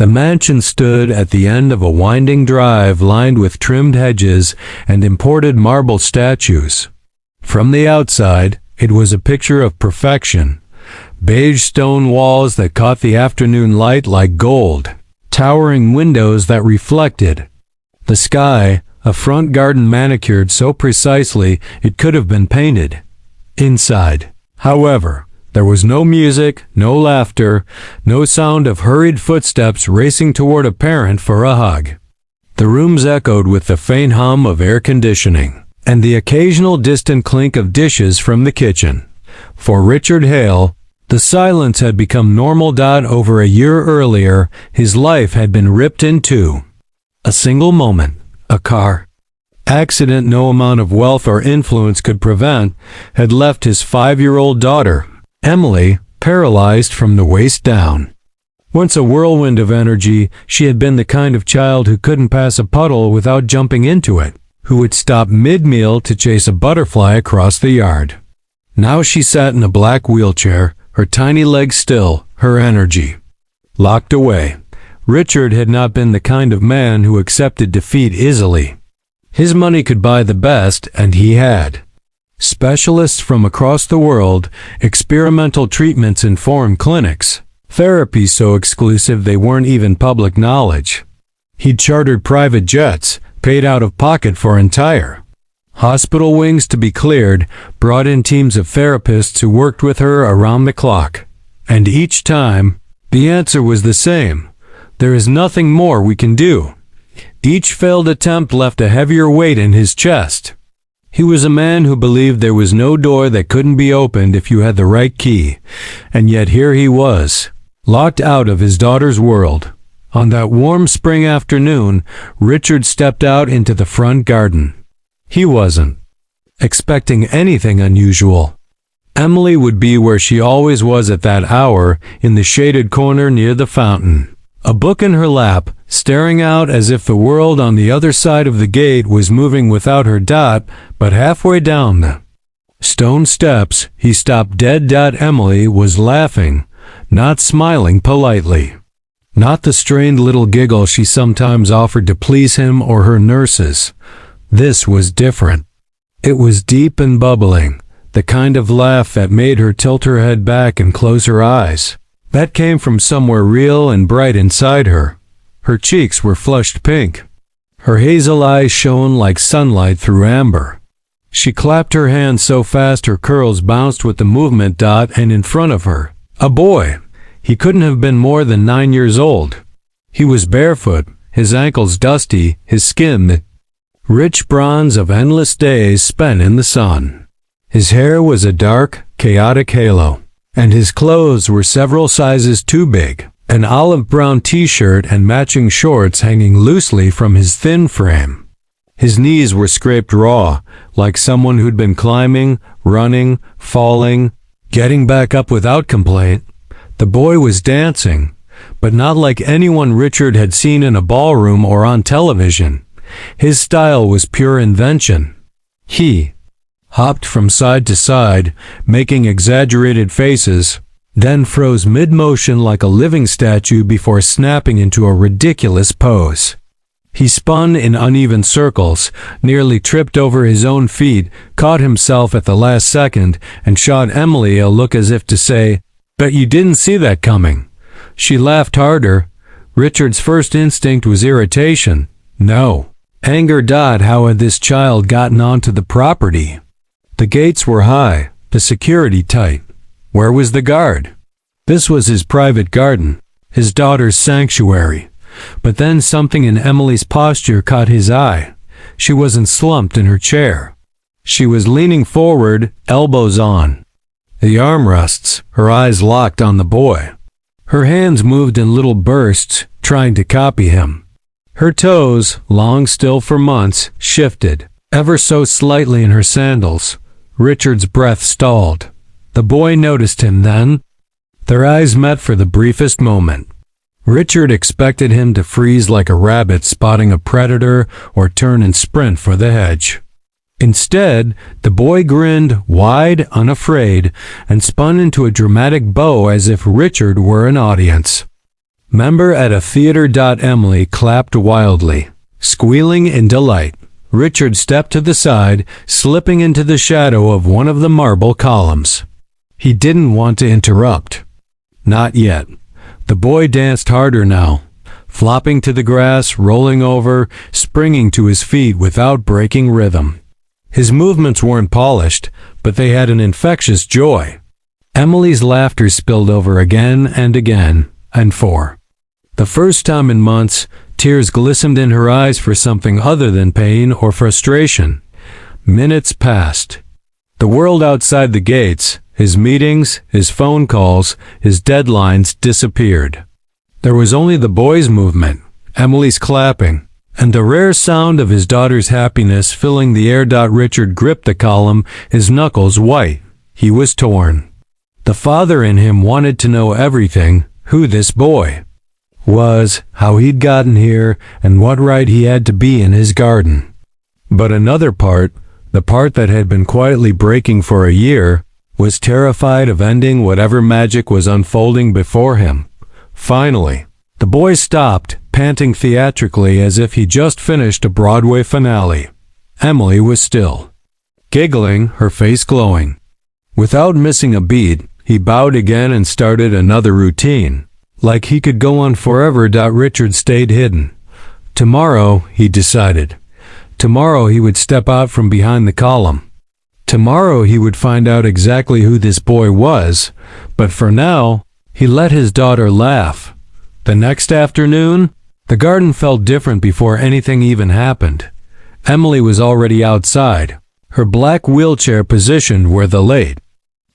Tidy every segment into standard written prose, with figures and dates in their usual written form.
The mansion stood at the end of a winding drive lined with trimmed hedges and imported marble statues. From the outside, it was a picture of perfection. Beige stone walls that caught the afternoon light like gold, towering windows that reflected the sky, a front garden manicured so precisely it could have been painted. Inside, however, there was no music, no laughter, no sound of hurried footsteps racing toward a parent for a hug. The rooms echoed with the faint hum of air conditioning, and the occasional distant clink of dishes from the kitchen. For Richard Hale, the silence had become normal. Over a year earlier, his life had been ripped in two. A single moment, a car accident no amount of wealth or influence could prevent, had left his 5-year-old daughter, Emily, paralyzed from the waist down. Once a whirlwind of energy, she had been the kind of child who couldn't pass a puddle without jumping into it, who would stop mid-meal to chase a butterfly across the yard. Now she sat in a black wheelchair, her tiny legs still, her energy locked away. Richard had not been the kind of man who accepted defeat easily. His money could buy the best, and he had specialists from across the world, experimental treatments in foreign clinics, therapies so exclusive they weren't even public knowledge. He'd chartered private jets, paid out of pocket for entire hospital wings to be cleared, brought in teams of therapists who worked with her around the clock. And each time, the answer was the same: there is nothing more we can do. Each failed attempt left a heavier weight in his chest. He was a man who believed there was no door that couldn't be opened if you had the right key, and yet here he was, locked out of his daughter's world. On that warm spring afternoon, Richard stepped out into the front garden. He wasn't expecting anything unusual. Emily would be where she always was at that hour, in the shaded corner near the fountain, a book in her lap, staring out as if the world on the other side of the gate was moving without her. But halfway down the stone steps, he stopped dead. Emily was laughing, not smiling politely. Not the strained little giggle she sometimes offered to please him or her nurses. This was different. It was deep and bubbling, the kind of laugh that made her tilt her head back and close her eyes. That came from somewhere real and bright inside her. Her cheeks were flushed pink. Her hazel eyes shone like sunlight through amber. She clapped her hands so fast her curls bounced with the movement. And in front of her, a boy. He couldn't have been more than 9 years old. He was barefoot, his ankles dusty, his skin the rich bronze of endless days spent in the sun. His hair was a dark, chaotic halo, and his clothes were several sizes too big. An olive-brown t-shirt and matching shorts hanging loosely from his thin frame. His knees were scraped raw, like someone who'd been climbing, running, falling, getting back up without complaint. The boy was dancing, but not like anyone Richard had seen in a ballroom or on television. His style was pure invention. He hopped from side to side, making exaggerated faces, then froze mid-motion like a living statue before snapping into a ridiculous pose. He spun in uneven circles, nearly tripped over his own feet, caught himself at the last second, and shot Emily a look as if to say, "Bet you didn't see that coming." She laughed harder. Richard's first instinct was irritation. No. Anger. How had this child gotten onto the property? The gates were high, the security tight. Where was the guard? This was his private garden, his daughter's sanctuary. But then something in Emily's posture caught his eye. She wasn't slumped in her chair. She was leaning forward, elbows on the armrests, her eyes locked on the boy. Her hands moved in little bursts, trying to copy him. Her toes, long still for months, shifted, ever so slightly in her sandals. Richard's breath stalled. The boy noticed him then. Their eyes met for the briefest moment. Richard expected him to freeze like a rabbit spotting a predator or turn and sprint for the hedge. Instead, the boy grinned, wide, unafraid, and spun into a dramatic bow as if Richard were an audience. Member at a theater. Emily clapped wildly, squealing in delight. Richard stepped to the side, slipping into the shadow of one of the marble columns. He didn't want to interrupt. Not yet. The boy danced harder now, flopping to the grass, rolling over, springing to his feet without breaking rhythm. His movements weren't polished, but they had an infectious joy. Emily's laughter spilled over again and again, and for the first time in months, tears glistened in her eyes for something other than pain or frustration. Minutes passed. The world outside the gates, his meetings, his phone calls, his deadlines disappeared. There was only the boy's movement, Emily's clapping, and the rare sound of his daughter's happiness filling the air. Richard gripped the column, his knuckles white. He was torn. The father in him wanted to know everything, who this boy was, how he'd gotten here, and what right he had to be in his garden. But another part, the part that had been quietly breaking for a year, was terrified of ending whatever magic was unfolding before him. Finally, the boy stopped, panting theatrically as if he just finished a Broadway finale. Emily was still, giggling, her face glowing. Without missing a beat, he bowed again and started another routine. Like he could go on forever. Richard stayed hidden. Tomorrow, he decided. Tomorrow he would step out from behind the column. Tomorrow he would find out exactly who this boy was, but for now, he let his daughter laugh. The next afternoon, the garden felt different before anything even happened. Emily was already outside, her black wheelchair positioned where the late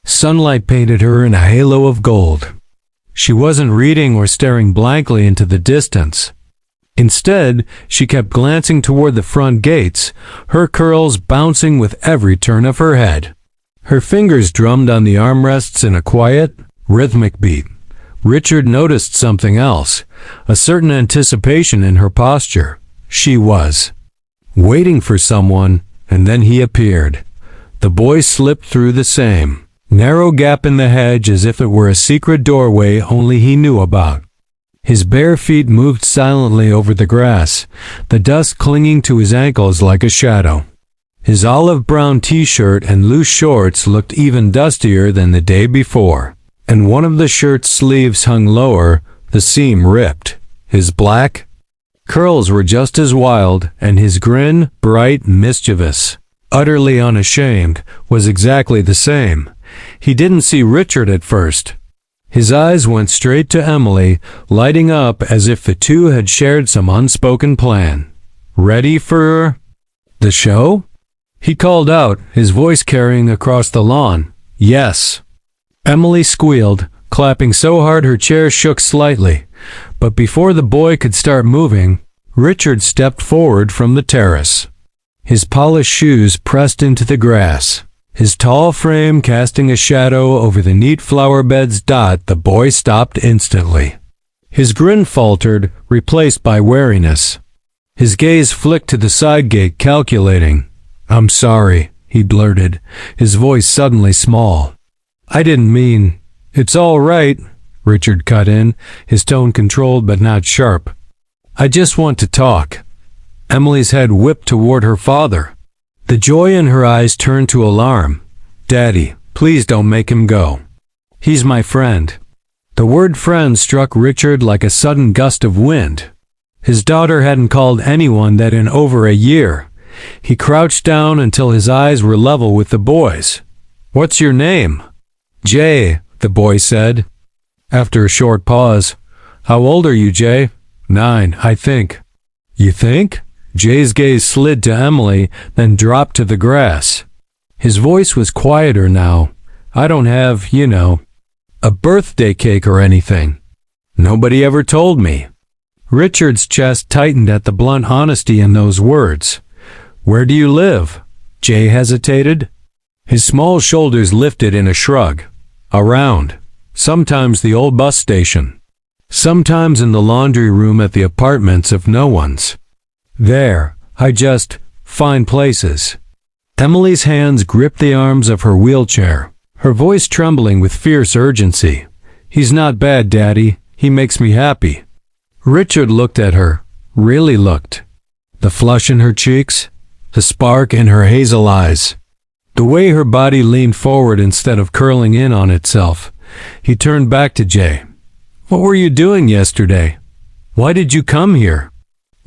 sunlight painted her in a halo of gold. She wasn't reading or staring blankly into the distance. Instead, she kept glancing toward the front gates, her curls bouncing with every turn of her head. Her fingers drummed on the armrests in a quiet, rhythmic beat. Richard noticed something else, a certain anticipation in her posture. She was waiting for someone, and then he appeared. The boy slipped through the same narrow gap in the hedge as if it were a secret doorway only he knew about. His bare feet moved silently over the grass, the dust clinging to his ankles like a shadow. His olive-brown t-shirt and loose shorts looked even dustier than the day before, and one of the shirt's sleeves hung lower, the seam ripped. His black curls were just as wild, and his grin, bright, mischievous, utterly unashamed, was exactly the same. He didn't see Richard at first. His eyes went straight to Emily, lighting up as if the two had shared some unspoken plan. "Ready for the show?" he called out, his voice carrying across the lawn. "Yes." Emily squealed, clapping so hard her chair shook slightly. But before the boy could start moving, Richard stepped forward from the terrace. His polished shoes pressed into the grass, his tall frame casting a shadow over the neat flower beds. The boy stopped instantly. His grin faltered, replaced by wariness. His gaze flicked to the side gate, calculating. "I'm sorry," he blurted, his voice suddenly small. "I didn't mean—" "It's all right," Richard cut in, his tone controlled but not sharp. "I just want to talk." Emily's head whipped toward her father. The joy in her eyes turned to alarm. "Daddy, please don't make him go. He's my friend." The word friend struck Richard like a sudden gust of wind. His daughter hadn't called anyone that in over a year. He crouched down until his eyes were level with the boy's. "What's your name?" "Jay," the boy said. After a short pause, "How old are you, Jay?" "9, I think." "You think?" Jay's gaze slid to Emily, then dropped to the grass. His voice was quieter now. "I don't have, a birthday cake or anything. Nobody ever told me." Richard's chest tightened at the blunt honesty in those words. "Where do you live?" Jay hesitated. His small shoulders lifted in a shrug. "Around. Sometimes the old bus station. Sometimes in the laundry room at the apartments if no one's there. I just find places." Emily's hands gripped the arms of her wheelchair, her voice trembling with fierce urgency. "He's not bad, Daddy. He makes me happy. Richard looked at her, really looked. The flush in her cheeks, the spark in her hazel eyes, the way her body leaned forward instead of curling in on itself. He turned back to Jay. "What were you doing yesterday? Why did you come here?"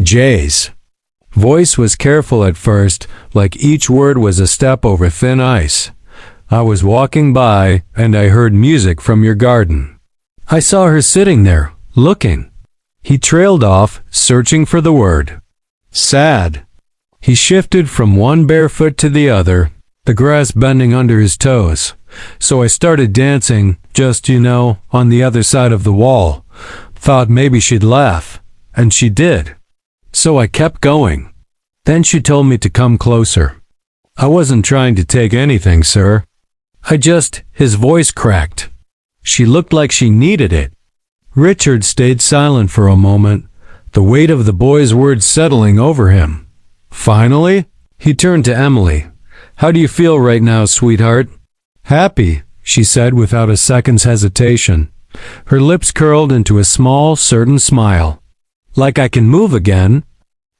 Jay's voice was careful at first, like each word was a step over thin ice. "I was walking by, and I heard music from your garden. I saw her sitting there, looking." He trailed off, searching for the word. "Sad." He shifted from one bare foot to the other, the grass bending under his toes. "So I started dancing, just, on the other side of the wall. Thought maybe she'd laugh. And she did. So I kept going. Then she told me to come closer. I wasn't trying to take anything, sir. His voice cracked. She looked like she needed it." Richard stayed silent for a moment, the weight of the boy's words settling over him. Finally, he turned to Emily. "How do you feel right now, sweetheart?" "Happy," she said without a second's hesitation. Her lips curled into a small, certain smile. "Like I can move again,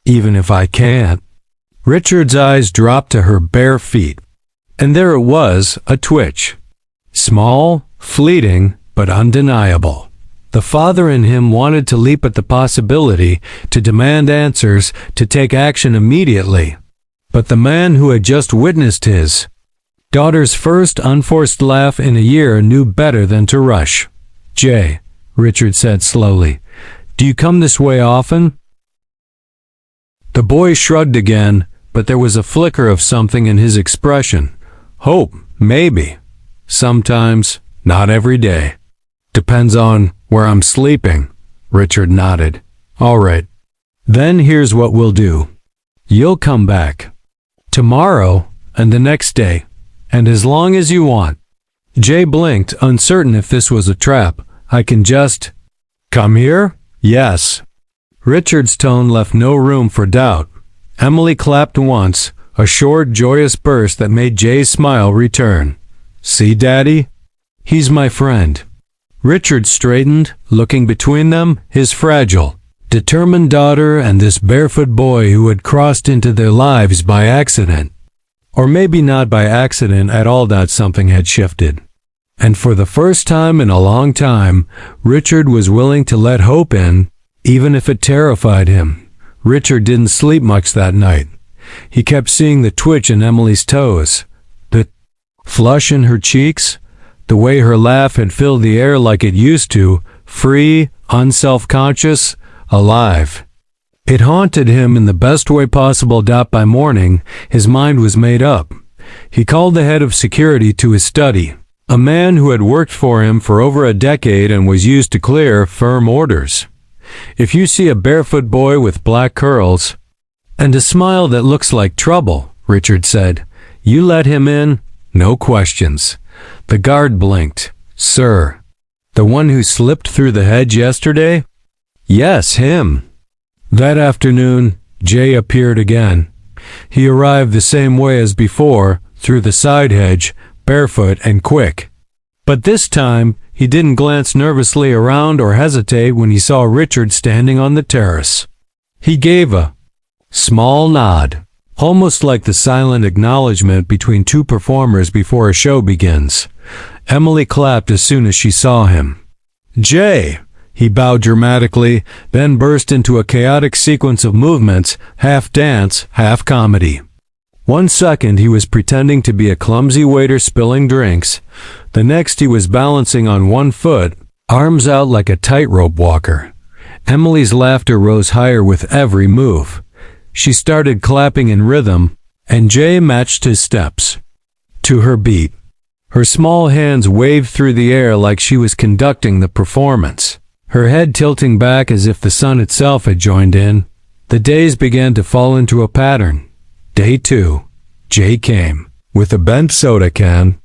even if I can't." Richard's eyes dropped to her bare feet. And there it was, a twitch. Small, fleeting, but undeniable. The father in him wanted to leap at the possibility, to demand answers, to take action immediately. But the man who had just witnessed his daughter's first unforced laugh in a year knew better than to rush. "Jay," Richard said slowly, "do you come this way often?" The boy shrugged again, but there was a flicker of something in his expression. "Hope, maybe. Sometimes, not every day." "Depends on where I'm sleeping," Richard nodded. "All right. Then here's what we'll do. You'll come back. Tomorrow, and the next day, and as long as you want." Jay blinked, uncertain if this was a trap. "I can just come here?" "Yes." Richard's tone left no room for doubt. Emily clapped once, a short, joyous burst that made Jay's smile return. "See, Daddy? He's my friend." Richard straightened, looking between them, his fragile, determined daughter and this barefoot boy who had crossed into their lives by accident. Or maybe not by accident at all, that something had shifted. And for the first time in a long time, Richard was willing to let hope in, even if it terrified him. Richard didn't sleep much that night. He kept seeing the twitch in Emily's toes, the flush in her cheeks, the way her laugh had filled the air like it used to, free, unself-conscious, alive. It haunted him in the best way possible. By morning, his mind was made up. He called the head of security to his study, a man who had worked for him for over a decade and was used to clear, firm orders. "If you see a barefoot boy with black curls and a smile that looks like trouble," Richard said, "you let him in, no questions." The guard blinked. "Sir, the one who slipped through the hedge yesterday?" "Yes, him." That afternoon, Jay appeared again. He arrived the same way as before, through the side hedge, barefoot and quick. But this time, he didn't glance nervously around or hesitate when he saw Richard standing on the terrace. He gave a small nod, almost like the silent acknowledgement between two performers before a show begins. Emily clapped as soon as she saw him. "Jay!" He bowed dramatically, then burst into a chaotic sequence of movements, half dance, half comedy. 1 second he was pretending to be a clumsy waiter spilling drinks. The next he was balancing on one foot, arms out like a tightrope walker. Emily's laughter rose higher with every move. She started clapping in rhythm, and Jay matched his steps to her beat. Her small hands waved through the air like she was conducting the performance, her head tilting back as if the sun itself had joined in. The days began to fall into a pattern. Day 2, Jay came, with a bent soda can.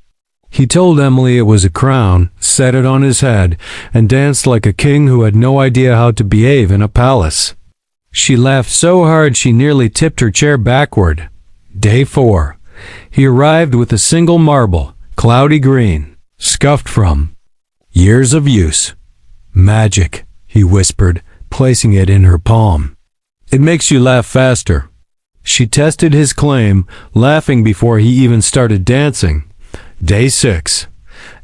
He told Emily it was a crown, set it on his head, and danced like a king who had no idea how to behave in a palace. She laughed so hard she nearly tipped her chair backward. Day 4, he arrived with a single marble, cloudy green, scuffed from years of use. "Magic," he whispered, placing it in her palm. "It makes you laugh faster." She tested his claim, laughing before he even started dancing. Day 6.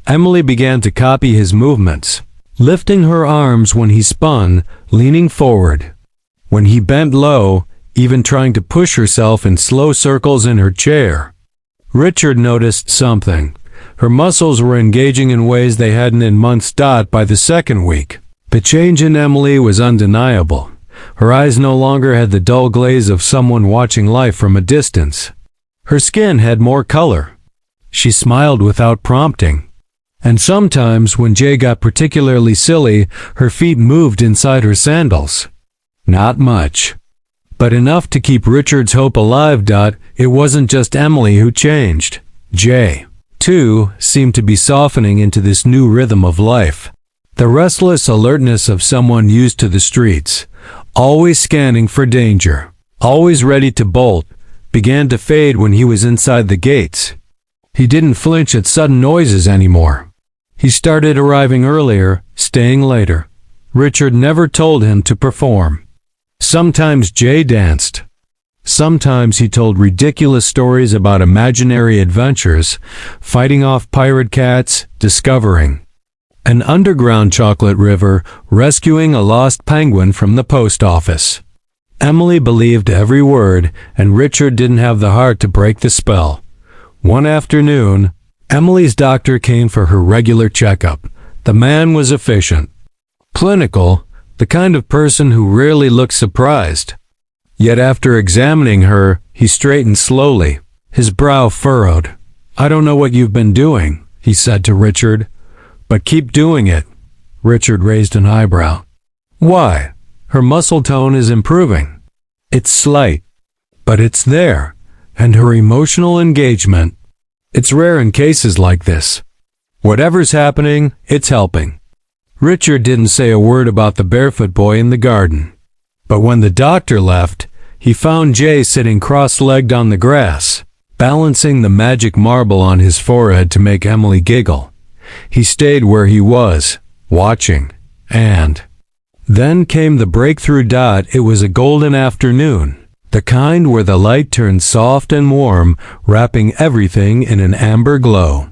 Emily began to copy his movements, lifting her arms when he spun, leaning forward. When he bent low, even trying to push herself in slow circles in her chair. Richard noticed something. Her muscles were engaging in ways they hadn't in months. By the second week, the change in Emily was undeniable. Her eyes no longer had the dull glaze of someone watching life from a distance. Her skin had more color. She smiled without prompting. And sometimes, when Jay got particularly silly, her feet moved inside her sandals. Not much, but enough to keep Richard's hope alive. It wasn't just Emily who changed. Jay, too, seemed to be softening into this new rhythm of life. The restless alertness of someone used to the streets, always scanning for danger, always ready to bolt, began to fade when he was inside the gates. He didn't flinch at sudden noises anymore. He started arriving earlier, staying later. Richard never told him to perform. Sometimes Jay danced. Sometimes he told ridiculous stories about imaginary adventures, fighting off pirate cats, discovering an underground chocolate river, rescuing a lost penguin from the post office. Emily believed every word, and Richard didn't have the heart to break the spell. One afternoon, Emily's doctor came for her regular checkup. The man was efficient, clinical, the kind of person who rarely looked surprised. Yet after examining her, he straightened slowly, his brow furrowed. "I don't know what you've been doing," he said to Richard, "but keep doing it." Richard raised an eyebrow. "Why?" "Her muscle tone is improving. It's slight, but it's there. And her emotional engagement. It's rare in cases like this. Whatever's happening, it's helping." Richard didn't say a word about the barefoot boy in the garden. But when the doctor left, he found Jay sitting cross-legged on the grass, balancing the magic marble on his forehead to make Emily giggle. He stayed where he was, watching, and then came the breakthrough. It was a golden afternoon, the kind where the light turned soft and warm, wrapping everything in an amber glow.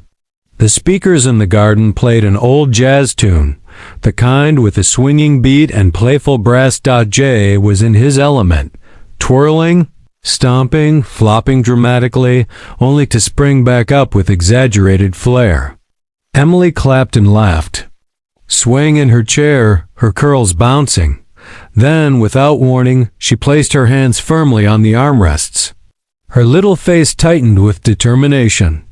The speakers in the garden played an old jazz tune, the kind with a swinging beat and playful brass. Jay was in his element, twirling, stomping, flopping dramatically, only to spring back up with exaggerated flair. Emily clapped and laughed, swaying in her chair, her curls bouncing. Then, without warning, she placed her hands firmly on the armrests. Her little face tightened with determination,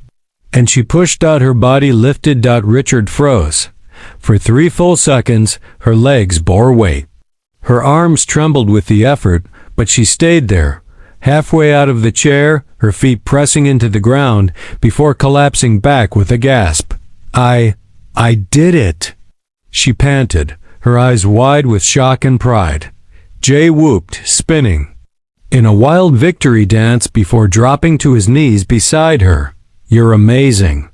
and she pushed. Her body lifted. Richard froze. For 3 full seconds, her legs bore weight. Her arms trembled with the effort, but she stayed there, halfway out of the chair, her feet pressing into the ground, before collapsing back with a gasp. I did it," she panted, her eyes wide with shock and pride. Jay whooped, spinning in a wild victory dance before dropping to his knees beside her. "You're amazing."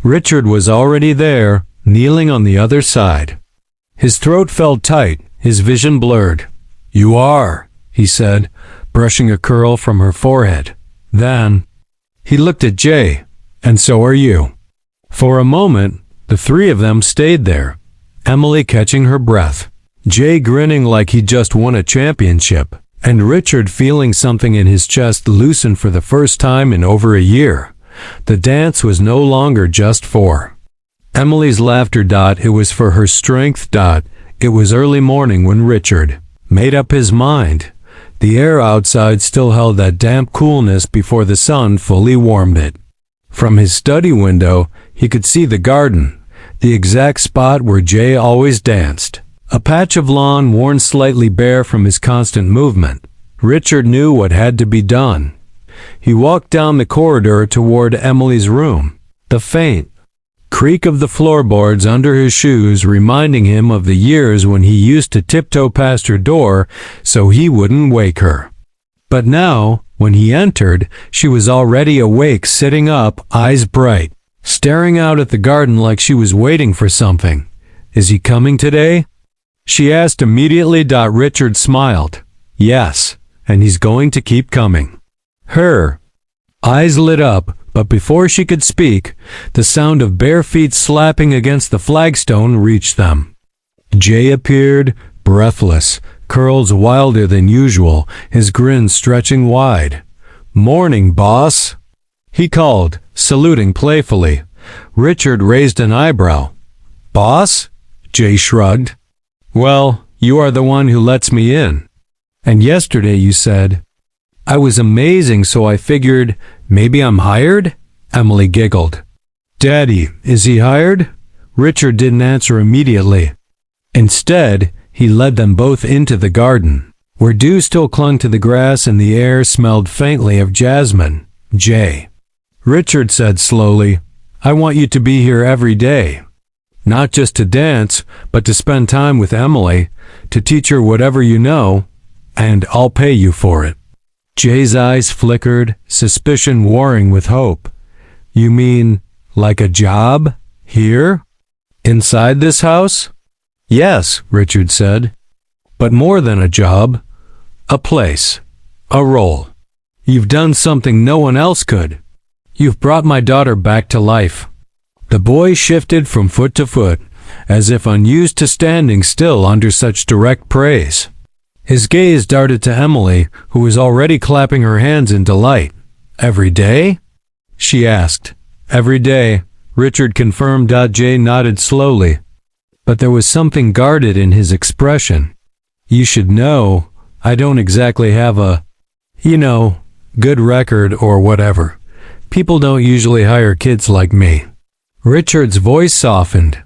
Richard was already there, kneeling on the other side. His throat felt tight, his vision blurred. "You are," he said, brushing a curl from her forehead. Then he looked at Jay. "And so are you." For a moment, the three of them stayed there, Emily catching her breath, Jay grinning like he'd just won a championship, and Richard feeling something in his chest loosen for the first time in over a year. The dance was no longer just for Emily's laughter. It was for her strength. It was early morning when Richard made up his mind. The air outside still held that damp coolness before the sun fully warmed it. From his study window, he could see the garden, the exact spot where Jay always danced. A patch of lawn worn slightly bare from his constant movement. Richard knew what had to be done. He walked down the corridor toward Emily's room, the faint creak of the floorboards under his shoes reminding him of the years when he used to tiptoe past her door so he wouldn't wake her. But now, when he entered, she was already awake, sitting up, eyes bright, staring out at the garden like she was waiting for something. "Is he coming today?" she asked immediately. Richard smiled. Yes, and he's going to keep coming. Her eyes lit up, but before she could speak, the sound of bare feet slapping against the flagstone reached them. Jay appeared, breathless, curls wilder than usual, his grin stretching wide. "Morning, boss," he called, saluting playfully. Richard raised an eyebrow. "Boss?" Jay shrugged. "Well, you are the one who lets me in. And yesterday you said I was amazing, so I figured maybe I'm hired?" Emily giggled. "Daddy, is he hired?" Richard didn't answer immediately. Instead, he led them both into the garden, where dew still clung to the grass and the air smelled faintly of jasmine. "Jay," Richard said slowly, "I want you to be here every day. Not just to dance, but to spend time with Emily, to teach her whatever you know, and I'll pay you for it." Jay's eyes flickered, suspicion warring with hope. "You mean, like a job? Here? Inside this house?" "Yes," Richard said. "But more than a job. A place. A role. You've done something no one else could. You've brought my daughter back to life." The boy shifted from foot to foot, as if unused to standing still under such direct praise. His gaze darted to Emily, who was already clapping her hands in delight. "Every day?" she asked. "Every day," Richard confirmed. Jay nodded slowly, but there was something guarded in his expression. "You should know, I don't exactly have a, good record or whatever. People don't usually hire kids like me." Richard's voice softened.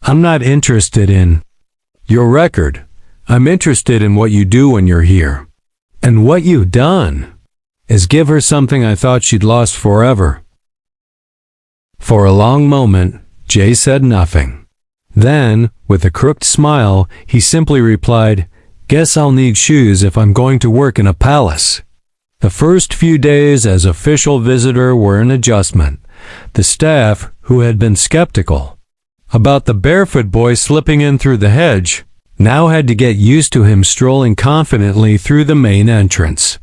"I'm not interested in your record. I'm interested in what you do when you're here. And what you've done is give her something I thought she'd lost forever." For a long moment, Jay said nothing. Then, with a crooked smile, he simply replied, "Guess I'll need shoes if I'm going to work in a palace." The first few days as official visitor were an adjustment. The staff, who had been skeptical about the barefoot boy slipping in through the hedge, now had to get used to him strolling confidently through the main entrance.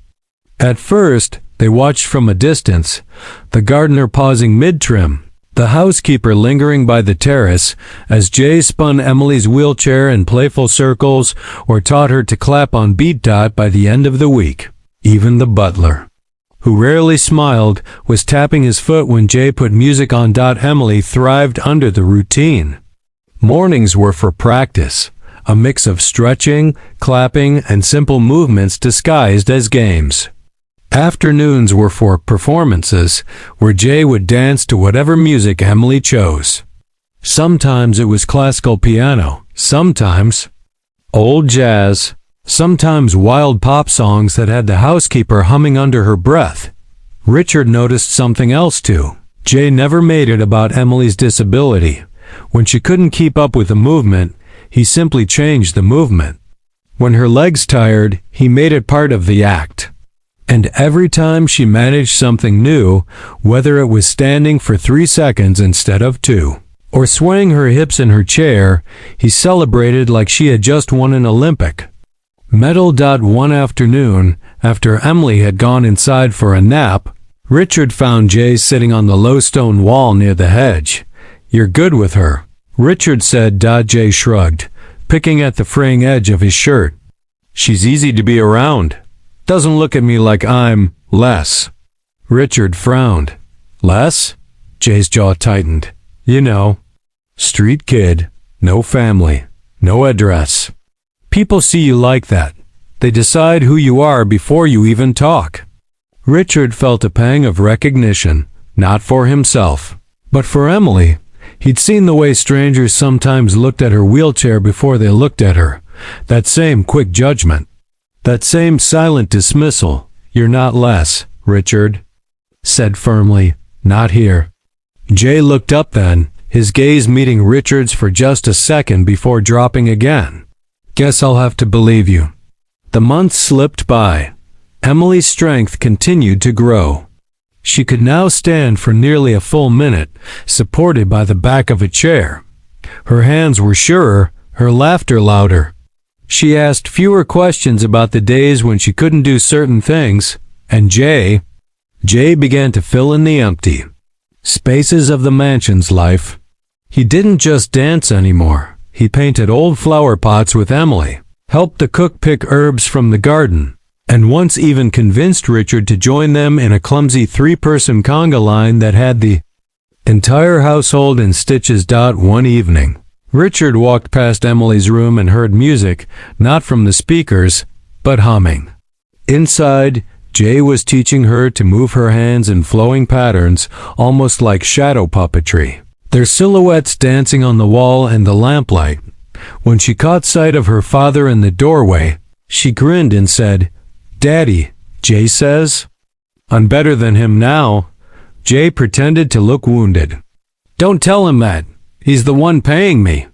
At first, they watched from a distance, the gardener pausing mid-trim, the housekeeper lingering by the terrace as Jay spun Emily's wheelchair in playful circles or taught her to clap on beat. By the end of the week, even the butler, who rarely smiled, was tapping his foot when Jay put music on. Emily thrived under the routine. Mornings were for practice, a mix of stretching, clapping, and simple movements disguised as games. Afternoons were for performances, where Jay would dance to whatever music Emily chose. Sometimes it was classical piano, sometimes old jazz, sometimes wild pop songs that had the housekeeper humming under her breath. Richard noticed something else too. Jay never made it about Emily's disability. When she couldn't keep up with the movement, he simply changed the movement. When her legs tired, he made it part of the act. And every time she managed something new, whether it was standing for 3 seconds instead of 2, or swaying her hips in her chair, he celebrated like she had just won an Olympic medal. One afternoon, after Emily had gone inside for a nap, Richard found Jay sitting on the low stone wall near the hedge. "You're good with her," Richard said. Jay shrugged, picking at the fraying edge of his shirt. "She's easy to be around. Doesn't look at me like I'm less." Richard frowned. "Less?" Jay's jaw tightened. "You know, street kid, no family, no address. People see you like that. They decide who you are before you even talk." Richard felt a pang of recognition, not for himself, but for Emily. He'd seen the way strangers sometimes looked at her wheelchair before they looked at her. That same quick judgment. That same silent dismissal. "You're not less, Richard," said firmly. "Not here." Jay looked up then, his gaze meeting Richard's for just a second before dropping again. "Guess I'll have to believe you." The months slipped by. Emily's strength continued to grow. She could now stand for nearly a full minute, supported by the back of a chair. Her hands were surer, her laughter louder. She asked fewer questions about the days when she couldn't do certain things, and Jay began to fill in the empty spaces of the mansion's life. He didn't just dance anymore. He painted old flower pots with Emily, helped the cook pick herbs from the garden, and once even convinced Richard to join them in a clumsy three-person conga line that had the entire household in stitches. One evening, Richard walked past Emily's room and heard music, not from the speakers, but humming. Inside, Jay was teaching her to move her hands in flowing patterns, almost like shadow puppetry, their silhouettes dancing on the wall and the lamplight. When she caught sight of her father in the doorway, she grinned and said, "Daddy," Jay says. "I'm better than him now." Jay pretended to look wounded. "Don't tell him that. He's the one paying me."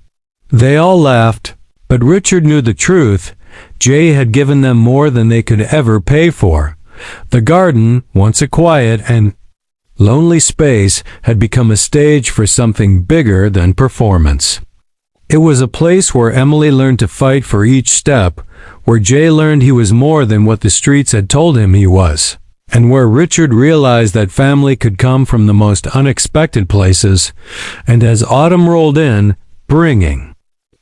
They all laughed, but Richard knew the truth. Jay had given them more than they could ever pay for. The garden, once a quiet and lonely space, had become a stage for something bigger than performance. It was a place where Emily learned to fight for each step, where Jay learned he was more than what the streets had told him he was, and where Richard realized that family could come from the most unexpected places. And as autumn rolled in, bringing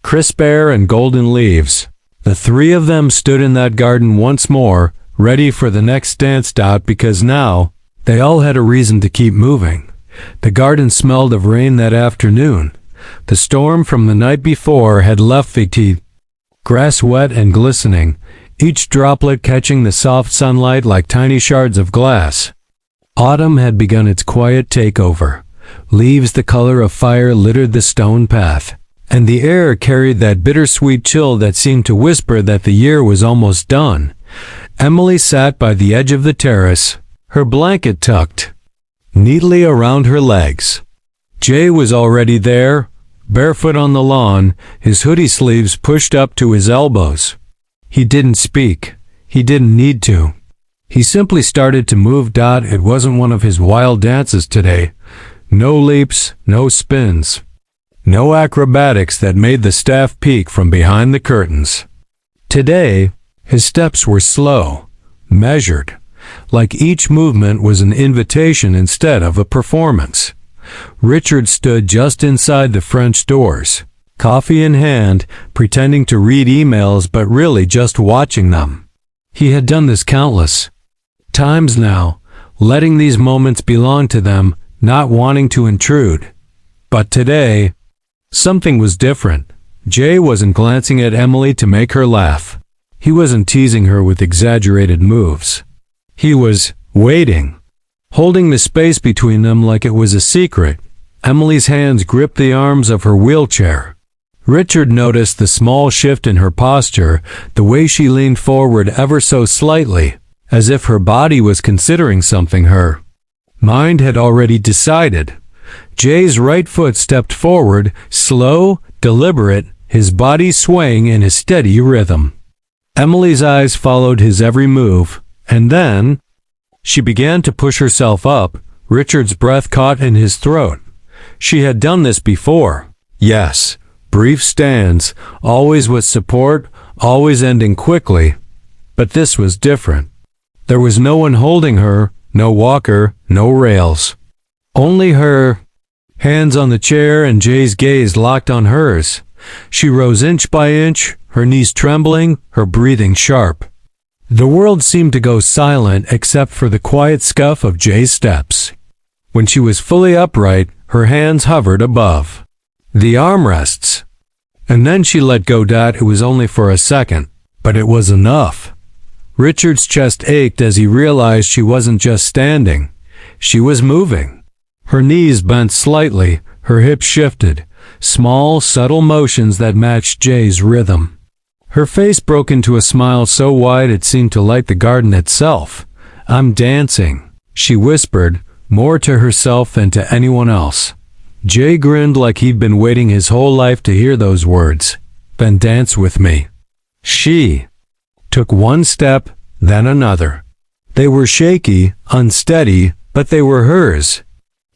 crisp air and golden leaves, the three of them stood in that garden once more, ready for the next dance. Because now, they all had a reason to keep moving. The garden smelled of rain that afternoon. The storm from the night before had left the grass wet and glistening, each droplet catching the soft sunlight like tiny shards of glass. Autumn had begun its quiet takeover. Leaves the color of fire littered the stone path, and the air carried that bittersweet chill that seemed to whisper that the year was almost done. Emily sat by the edge of the terrace, her blanket tucked neatly around her legs. Jay was already there, barefoot on the lawn, his hoodie sleeves pushed up to his elbows. He didn't speak. He didn't need to. He simply started to move. It wasn't one of his wild dances today. No leaps, no spins, no acrobatics that made the staff peek from behind the curtains. Today, his steps were slow, measured, like each movement was an invitation instead of a performance. Richard stood just inside the French doors, coffee in hand, pretending to read emails but really just watching them. He had done this countless times now, letting these moments belong to them, not wanting to intrude. But today, something was different. Jay wasn't glancing at Emily to make her laugh. He wasn't teasing her with exaggerated moves. He was waiting, holding the space between them like it was a secret. Emily's hands gripped the arms of her wheelchair. Richard noticed the small shift in her posture, the way she leaned forward ever so slightly, as if her body was considering something her mind had already decided. Jay's right foot stepped forward, slow, deliberate, his body swaying in a steady rhythm. Emily's eyes followed his every move, and then she began to push herself up. Richard's breath caught in his throat. She had done this before. Yes, brief stands, always with support, always ending quickly. But this was different. There was no one holding her, no walker, no rails. Only her. Hands on the chair and Jay's gaze locked on hers. She rose inch by inch, her knees trembling, her breathing sharp. The world seemed to go silent except for the quiet scuff of Jay's steps. When she was fully upright, her hands hovered above the armrests. And then she let go. It was only for a second, but it was enough. Richard's chest ached as he realized she wasn't just standing. She was moving. Her knees bent slightly, her hips shifted, small, subtle motions that matched Jay's rhythm. Her face broke into a smile so wide it seemed to light the garden itself. "I'm dancing," she whispered, more to herself than to anyone else. Jay grinned like he'd been waiting his whole life to hear those words. "Then dance with me." She took one step, then another. They were shaky, unsteady, but they were hers.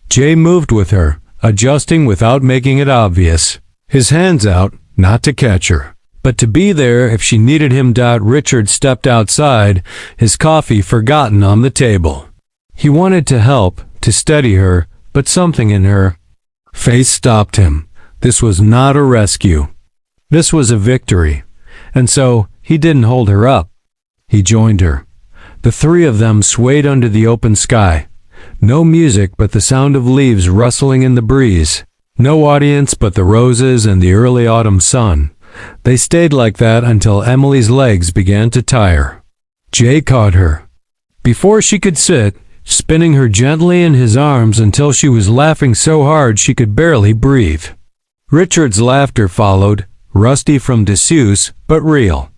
Jay moved with her, adjusting without making it obvious, his hands out, not to catch her, But to be there if she needed him. Richard stepped outside, his coffee forgotten on the table. He wanted to help, to steady her, but something in her face stopped him. This was not a rescue. This was a victory. And so, he didn't hold her up. He joined her. The three of them swayed under the open sky. No music but the sound of leaves rustling in the breeze. No audience but the roses and the early autumn sun. They stayed like that until Emily's legs began to tire. Jay caught her. Before she could sit, spinning her gently in his arms until she was laughing so hard she could barely breathe. Richard's laughter followed, rusty from disuse, but real.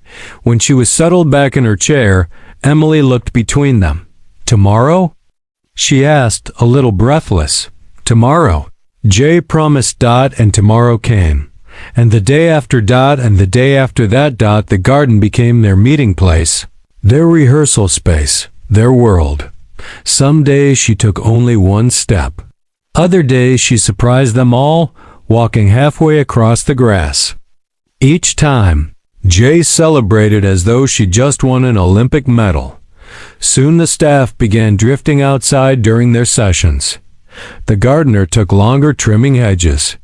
When she was settled back in her chair, Emily looked between them. Tomorrow? She asked, a little breathless. Tomorrow. Jay promised. And tomorrow came. And the day after. And the day after that. The garden became their meeting place, their rehearsal space, their world. Some days she took only one step. Other days she surprised them all, walking halfway across the grass. Each time, Jay celebrated as though she just won an Olympic medal. Soon the staff began drifting outside during their sessions. The gardener took longer trimming hedges.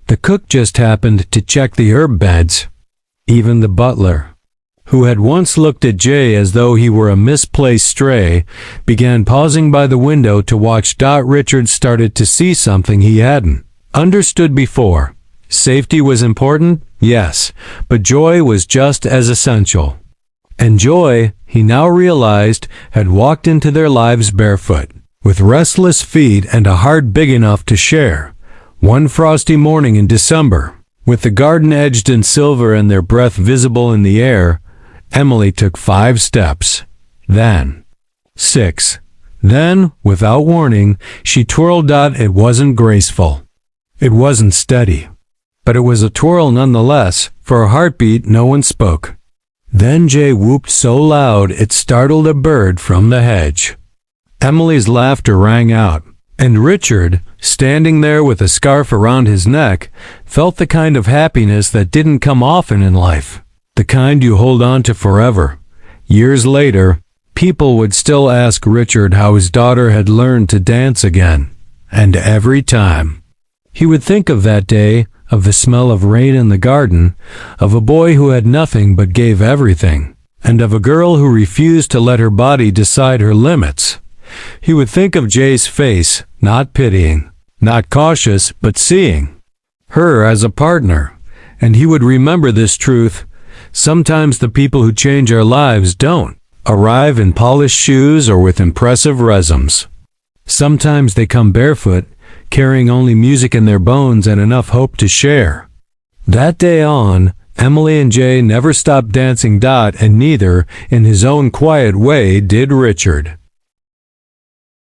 The cook just happened to check the herb beds. Even the butler, who had once looked at Jay as though he were a misplaced stray, began pausing by the window to watch. Richard started to see something he hadn't understood before. Safety was important, yes, but joy was just as essential. And joy, he now realized, had walked into their lives barefoot, with restless feet and a heart big enough to share. One frosty morning in December, with the garden edged in silver and their breath visible in the air, Emily took 5 steps. Then 6. Then, without warning, she twirled. It wasn't graceful. It wasn't steady. But it was a twirl nonetheless. For a heartbeat, no one spoke. Then Jay whooped so loud it startled a bird from the hedge. Emily's laughter rang out, and Richard, standing there with a scarf around his neck, felt the kind of happiness that didn't come often in life, the kind you hold on to forever. Years later, people would still ask Richard how his daughter had learned to dance again, and every time he would think of that day, of the smell of rain in the garden, of a boy who had nothing but gave everything, and of a girl who refused to let her body decide her limits. He would think of Jay's face, not pitying, not cautious, but seeing her as a partner. And he would remember this truth. Sometimes the people who change our lives don't arrive in polished shoes or with impressive resumes. Sometimes they come barefoot, carrying only music in their bones and enough hope to share. That day on, Emily and Jay never stopped dancing. And neither, in his own quiet way, did Richard.